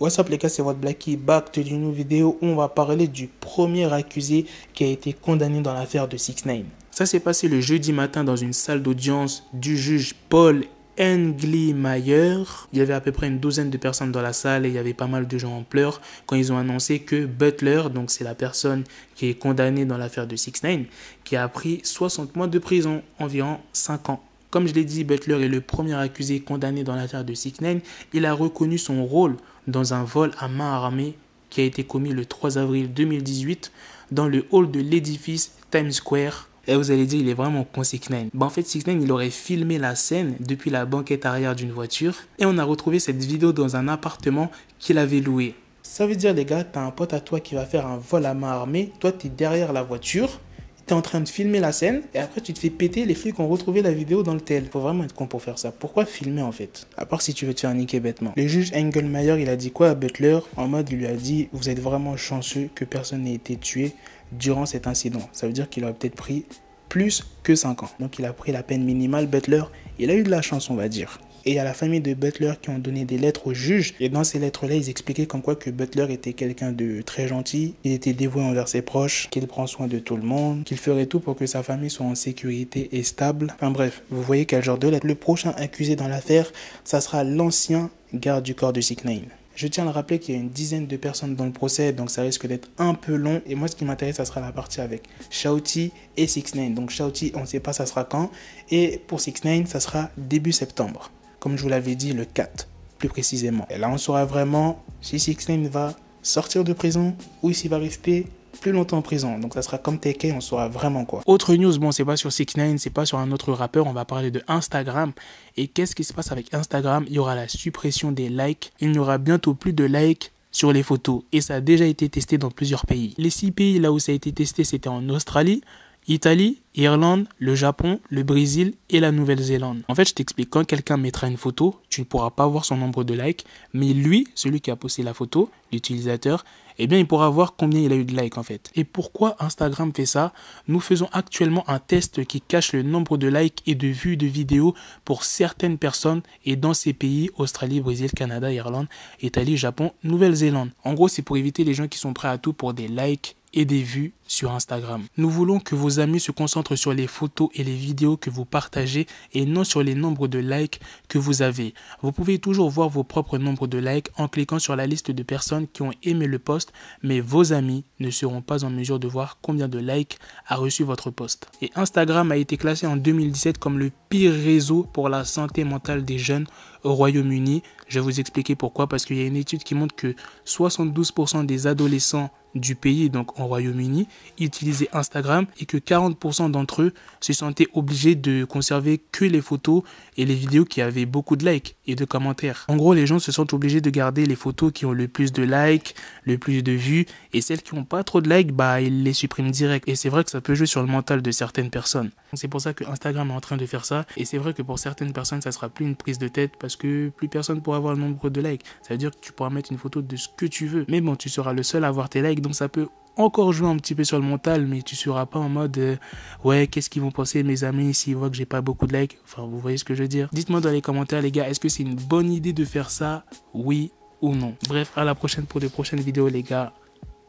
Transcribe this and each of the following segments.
What's up les gars, c'est votre Blacky, back to une nouvelle vidéo où on va parler du premier accusé qui a été condamné dans l'affaire de 6ix9ine. Ça s'est passé le jeudi matin dans une salle d'audience du juge Paul Englymeier. Il y avait à peu près une douzaine de personnes dans la salle et il y avait pas mal de gens en pleurs quand ils ont annoncé que Butler, donc c'est la personne qui est condamnée dans l'affaire de 6ix9ine, qui a pris 60 mois de prison, environ 5 ans. Comme je l'ai dit, Butler est le premier accusé condamné dans l'affaire de 6ix9ine. Il a reconnu son rôle dans un vol à main armée qui a été commis le 3 avril 2018 dans le hall de l'édifice Times Square. Et vous allez dire, il est vraiment con 6ix9ine. En fait, 6ix9ine, il aurait filmé la scène depuis la banquette arrière d'une voiture. Et on a retrouvé cette vidéo dans un appartement qu'il avait loué. Ça veut dire, les gars, t'as un pote à toi qui va faire un vol à main armée. Toi, t'es derrière la voiture. T'es en train de filmer la scène et après tu te fais péter. Les flics ont retrouvé la vidéo dans le tel. Faut vraiment être con pour faire ça. Pourquoi filmer en fait? À part si tu veux te faire niquer bêtement. Le juge Englymeier, il a dit quoi à Butler? En mode, il lui a dit, vous êtes vraiment chanceux que personne n'ait été tué durant cet incident. Ça veut dire qu'il aurait peut-être pris plus que 5 ans. Donc il a pris la peine minimale. Butler, il a eu de la chance, on va dire. Et il y a la famille de Butler qui ont donné des lettres au juge. Et dans ces lettres-là, ils expliquaient comme quoi que Butler était quelqu'un de très gentil. Il était dévoué envers ses proches, qu'il prend soin de tout le monde, qu'il ferait tout pour que sa famille soit en sécurité et stable. Enfin bref, vous voyez quel genre de lettre. Le prochain accusé dans l'affaire, ça sera l'ancien garde du corps de 6ix9ine. Je tiens à le rappeler qu'il y a une dizaine de personnes dans le procès, donc ça risque d'être un peu long. Et moi, ce qui m'intéresse, ça sera la partie avec Shoutty et 6ix9ine. Donc Shoutty, on ne sait pas ça sera quand. Et pour 6ix9ine, ça sera début septembre. Comme je vous l'avais dit, le 4, plus précisément. Et là, on saura vraiment si 6ix9ine va sortir de prison ou s'il va rester plus longtemps en prison. Donc ça sera comme TK, on saura vraiment quoi. Autre news, bon, c'est pas sur 6ix9ine, c'est pas sur un autre rappeur, on va parler de Instagram. Et qu'est-ce qui se passe avec Instagram? Il y aura la suppression des likes. Il n'y aura bientôt plus de likes sur les photos. Et ça a déjà été testé dans plusieurs pays. Les 6 pays là où ça a été testé, c'était en Australie, Italie, Irlande, le Japon, le Brésil et la Nouvelle-Zélande. En fait, je t'explique, quand quelqu'un mettra une photo, tu ne pourras pas voir son nombre de likes, mais lui, celui qui a posté la photo, l'utilisateur, eh bien, il pourra voir combien il a eu de likes en fait. Et pourquoi Instagram fait ça? Nous faisons actuellement un test qui cache le nombre de likes et de vues de vidéos pour certaines personnes et dans ces pays, Australie, Brésil, Canada, Irlande, Italie, Japon, Nouvelle-Zélande. En gros, c'est pour éviter les gens qui sont prêts à tout pour des likes et des vues sur Instagram. Nous voulons que vos amis se concentrent sur les photos et les vidéos que vous partagez et non sur les nombres de likes que vous avez. Vous pouvez toujours voir vos propres nombres de likes en cliquant sur la liste de personnes qui ont aimé le post, mais vos amis ne seront pas en mesure de voir combien de likes a reçu votre post. Et Instagram a été classé en 2017 comme le pire réseau pour la santé mentale des jeunes au Royaume-Uni. Je vais vous expliquer pourquoi, parce qu'il y a une étude qui montre que 72% des adolescents du pays, donc en Royaume-Uni, utilisaient Instagram et que 40% d'entre eux se sentaient obligés de conserver que les photos et les vidéos qui avaient beaucoup de likes et de commentaires. En gros, les gens se sentent obligés de garder les photos qui ont le plus de likes, le plus de vues, et celles qui n'ont pas trop de likes, bah, ils les suppriment direct. Et c'est vrai que ça peut jouer sur le mental de certaines personnes. C'est pour ça que Instagram est en train de faire ça, et c'est vrai que pour certaines personnes, ça sera plus une prise de tête parce que plus personne pourra avoir le nombre de likes. Ça veut dire que tu pourras mettre une photo de ce que tu veux, mais bon, tu seras le seul à avoir tes likes, donc ça peut encore jouer un petit peu sur le mental, mais tu seras pas en mode ouais, qu'est-ce qu'ils vont penser mes amis s'ils voient que j'ai pas beaucoup de likes. Enfin, vous voyez ce que je veux dire. Dites-moi dans les commentaires les gars, est-ce que c'est une bonne idée de faire ça, oui ou non? Bref, à la prochaine pour de prochaines vidéos les gars.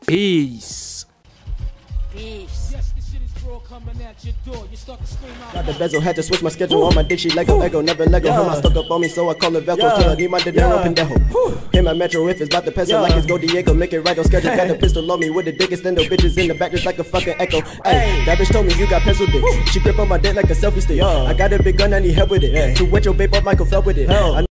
Peace. Got the bezel, had to switch my schedule on my dick, she Lego, never Lego. Her stuck up on me, so I call her Velcro. Till I need my dinero pendejo. Hit my metro if it's about to peso, like it's Go Diego, make it right on schedule. Got a pistol on me with the dick, extendo bitches in the back just like a fucking echo. Ay, that bitch told me you got pencil dick. She grip on my dick like a selfie stick. I got a big gun, I need help with it. To wet your babe up, Michael Phelps with it.